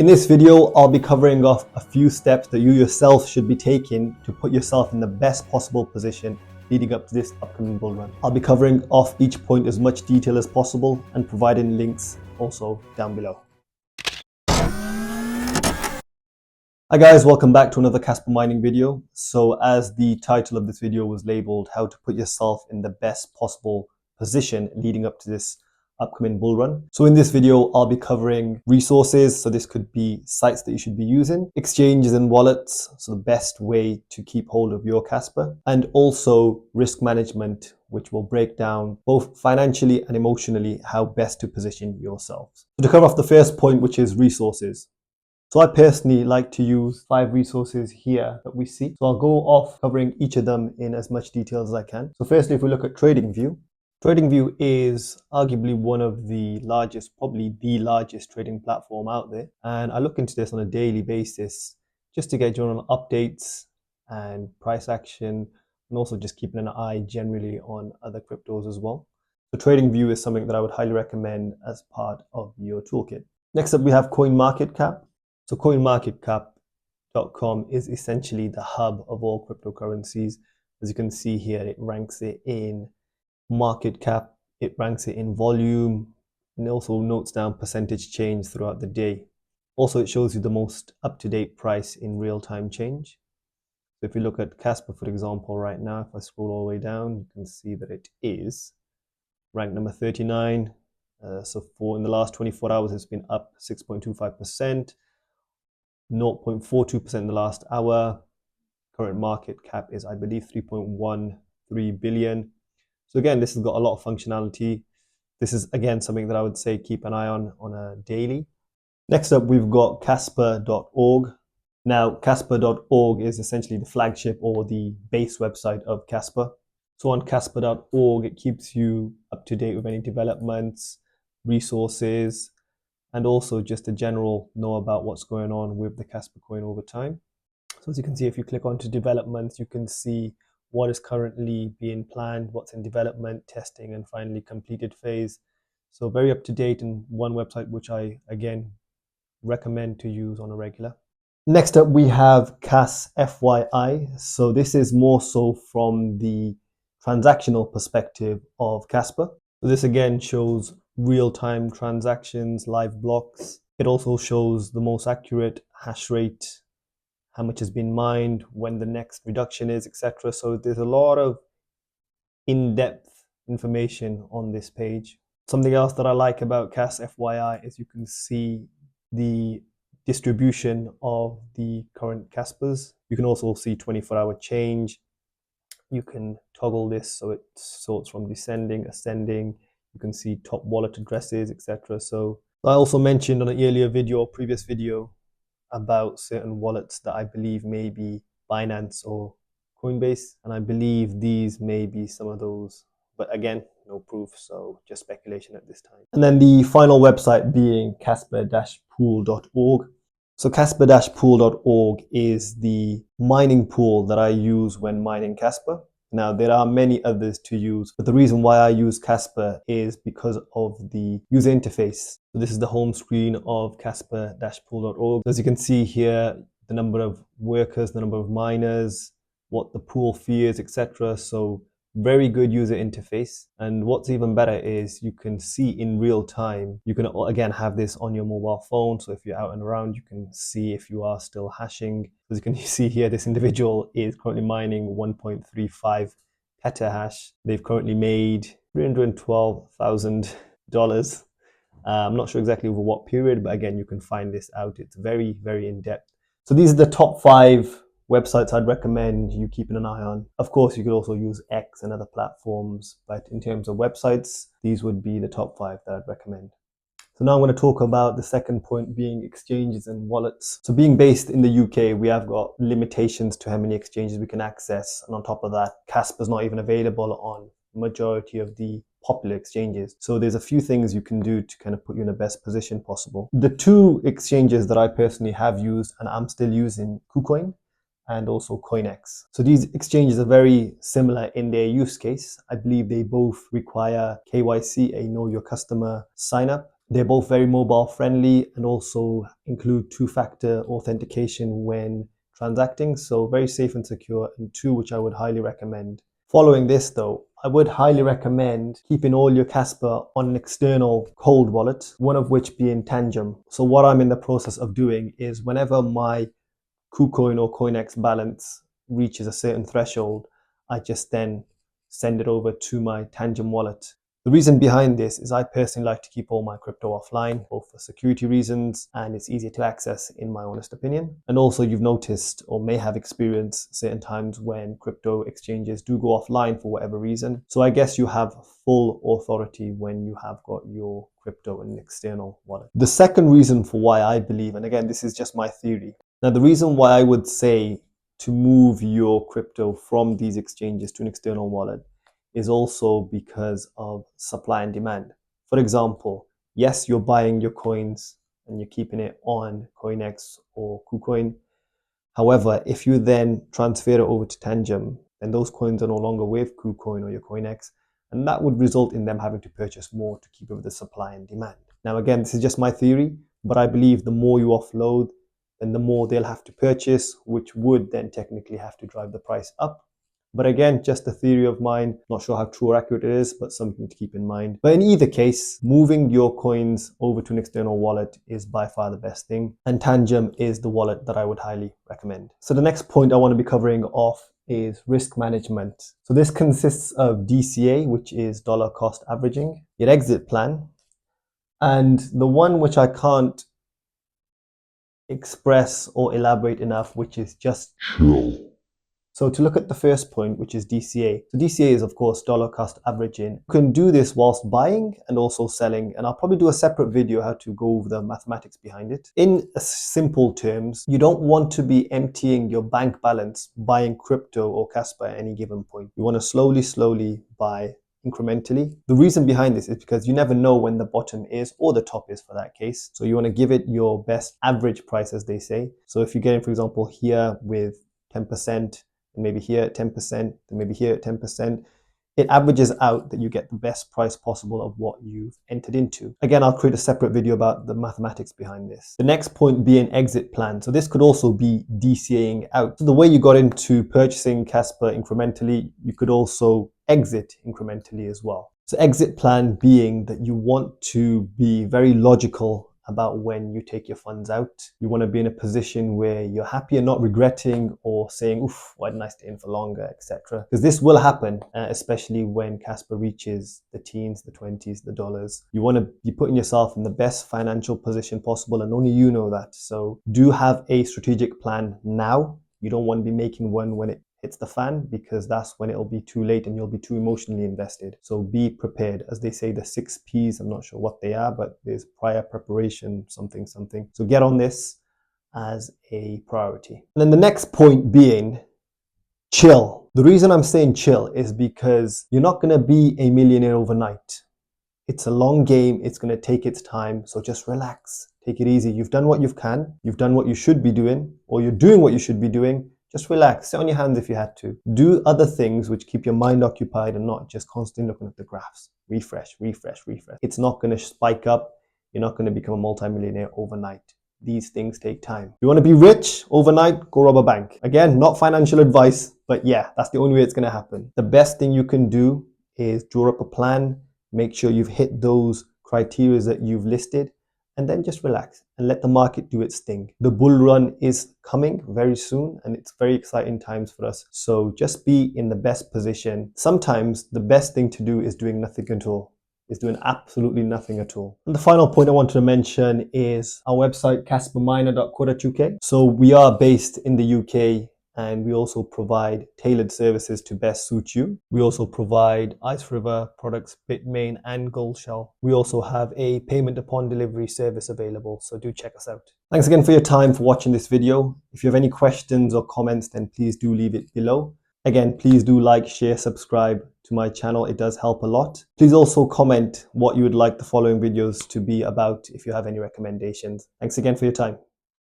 In this video, I'll be covering off a few steps that you yourself should be taking to put yourself in the best possible position leading up to this upcoming bull run. I'll be covering off each point as much detail as possible and providing links also down below. Hi guys, welcome back to another Caspa mining video. So as the title of this video was labeled, how to put yourself in the best possible position leading up to this upcoming bull run. So in this video, I'll be covering resources. So this could be sites that you should be using, exchanges and wallets. So the best way to keep hold of your Caspa, and also risk management, which will break down both financially and emotionally how best to position yourselves. So to cover off the first point, which is resources. So I personally like to use 5 resources here that we see. So I'll go off covering each of them in as much detail as I can. So firstly, if we look at TradingView. TradingView is arguably one of the largest, probably the largest trading platform out there. And I look into this on a daily basis just to get general updates and price action, and also just keeping an eye generally on other cryptos as well. So TradingView is something that I would highly recommend as part of your toolkit. Next up, we have CoinMarketCap. So CoinMarketCap.com is essentially the hub of all cryptocurrencies. As you can see here, it ranks it in market cap, it ranks it in volume, and it also notes down percentage change throughout the day. Also, it shows you the most up-to-date price in real-time change. So if you look at Caspa, for example, right now, if I scroll all the way down, you can see that it is ranked number 39. So in the last 24 hours, it's been up 6.25%. 0.42% in the last hour. Current market cap is, I believe, 3.13 billion. So again, this has got a lot of functionality. This is, again, something that I would say keep an eye on a daily. Next up, we've got Kaspa.org. Now, Kaspa.org is essentially the flagship or the base website of Caspa. So on Kaspa.org, it keeps you up to date with any developments, resources, and also just a general know about what's going on with the Caspa coin over time. So as you can see, if you click onto developments, you can see what is currently being planned, what's in development, testing, and finally completed phase. So very up to date, and one website which I, again, recommend to use on a regular. Next up, we have FYI. So this is more so from the transactional perspective of Caspa. So this again shows real-time transactions, live blocks. It also shows the most accurate hash rate, how much has been mined, when the next reduction is, etc. So there's a lot of in-depth information on this page. Something else that I like about FYI is you can see the distribution of the current Caspas. You can also see 24-hour change. You can toggle this so it sorts from descending, ascending. You can see top wallet addresses, etc. So I also mentioned on an earlier video or previous video about certain wallets that I believe may be Binance or Coinbase, and I believe these may be some of those, but again, no proof, so just speculation at this time. And then the final website being Kaspa-pool.org. So Kaspa-pool.org is the mining pool that I use when mining Caspa. Now, there are many others to use, but the reason why I use Caspa is because of the user interface. So this is the home screen of Kaspa-pool.org. As you can see here, the number of workers, the number of miners, what the pool fee is, etc. So very good user interface. And what's even better is you can see in real time. You can again have this on your mobile phone. So if you're out and around, you can see if you are still hashing. As you can see here, this individual is currently mining 1.35 petahash. They've currently made $312,000. I'm not sure exactly over what period, but again, you can find this out. It's very, very in-depth. So these are the top 5 websites I'd recommend you keeping an eye on. Of course, you could also use X and other platforms, but in terms of websites, these would be the top 5 that I'd recommend. So now I'm going to talk about the second point being exchanges and wallets. So being based in the UK, we have got limitations to how many exchanges we can access. And on top of that, Caspa is not even available on majority of the popular exchanges. So there's a few things you can do to kind of put you in the best position possible. The 2 exchanges that I personally have used and I'm still using, KuCoin and also CoinX. So these exchanges are very similar in their use case. I believe they both require KYC, a know your customer sign up. They're both very mobile friendly and also include two-factor authentication when transacting, so very safe and secure, and two which I would highly recommend. Following this though, I would highly recommend keeping all your Caspa on an external cold wallet, one of which being Tangem. So what I'm in the process of doing is whenever my KuCoin or CoinEx balance reaches a certain threshold, I just then send it over to my Tangem wallet. The reason behind this is I personally like to keep all my crypto offline, both for security reasons and it's easier to access in my honest opinion. And also you've noticed or may have experienced certain times when crypto exchanges do go offline for whatever reason. So I guess you have full authority when you have got your crypto in an external wallet. The second reason for why I believe, and again, this is just my theory. Now, the reason why I would say to move your crypto from these exchanges to an external wallet is also because of supply and demand. For example, yes, you're buying your coins and you're keeping it on CoinEx or KuCoin. However, if you then transfer it over to Tangem, then those coins are no longer with KuCoin or your CoinEx, and that would result in them having to purchase more to keep up with the supply and demand. Now, again, this is just my theory, but I believe the more you offload, then the more they'll have to purchase, which would then technically have to drive the price up. But again, just a theory of mine, not sure how true or accurate it is, but something to keep in mind. But in either case, moving your coins over to an external wallet is by far the best thing. And Tangem is the wallet that I would highly recommend. So the next point I want to be covering off is risk management. So this consists of DCA, which is dollar cost averaging, your exit plan, and the one which I can't express or elaborate enough, which is just chill. So to look at the first point, which is DCA. So DCA is of course dollar cost averaging. You can do this whilst buying and also selling, and I'll probably do a separate video how to go over the mathematics behind it. In simple terms, you don't want to be emptying your bank balance buying crypto or Caspa at any given point. You want to slowly buy incrementally. The reason behind this is because you never know when the bottom is or the top is for that case. So you want to give it your best average price, as they say. So if you're getting, for example, here with 10%, and maybe here at 10%, and maybe here at 10%, it averages out that you get the best price possible of what you've entered into. Again, I'll create a separate video about the mathematics behind this. The next point being exit plan. So this could also be DCAing out. So the way you got into purchasing Caspa incrementally, you could also exit incrementally as well. So exit plan being that you want to be very logical about when you take your funds out. You want to be in a position where you're happy and not regretting or saying, oof, why didn't I stay in for longer, etc. Because this will happen, especially when Caspa reaches the teens, the 20s, the dollars. You want to be putting yourself in the best financial position possible, and only you know that. So do have a strategic plan now. You don't want to be making one when it hits the fan, because that's when it'll be too late and you'll be too emotionally invested. So be prepared. As they say, the 6 P's, I'm not sure what they are, but there's prior preparation, something. So get on this as a priority. And then the next point being chill. The reason I'm saying chill is because you're not going to be a millionaire overnight. It's a long game. It's going to take its time. So just relax. Take it easy. You've done what you can. You've done what you should be doing, or you're doing what you should be doing. Just relax, sit on your hands if you had to. Do other things which keep your mind occupied and not just constantly looking at the graphs. Refresh. It's not going to spike up. You're not going to become a multimillionaire overnight. These things take time. You want to be rich overnight? Go rob a bank. Again, not financial advice, but yeah, that's the only way it's going to happen. The best thing you can do is draw up a plan, make sure you've hit those criteria that you've listed, and then just relax and let the market do its thing. The bull run is coming very soon, and it's very exciting times for us. So just be in the best position. Sometimes the best thing to do is doing nothing at all. Is doing absolutely nothing at all. And the final point I wanted to mention is our website, caspaminer.co.uk. So we are based in the UK, and we also provide tailored services to best suit you. We also provide Ice River products, Bitmain and Gold Shell. We also have a payment upon delivery service available, so do check us out. Thanks again for your time for watching this video. If you have any questions or comments, then please do leave it below. Again, please do like, share, subscribe to my channel. It does help a lot. Please also comment what you would like the following videos to be about if you have any recommendations. Thanks again for your time.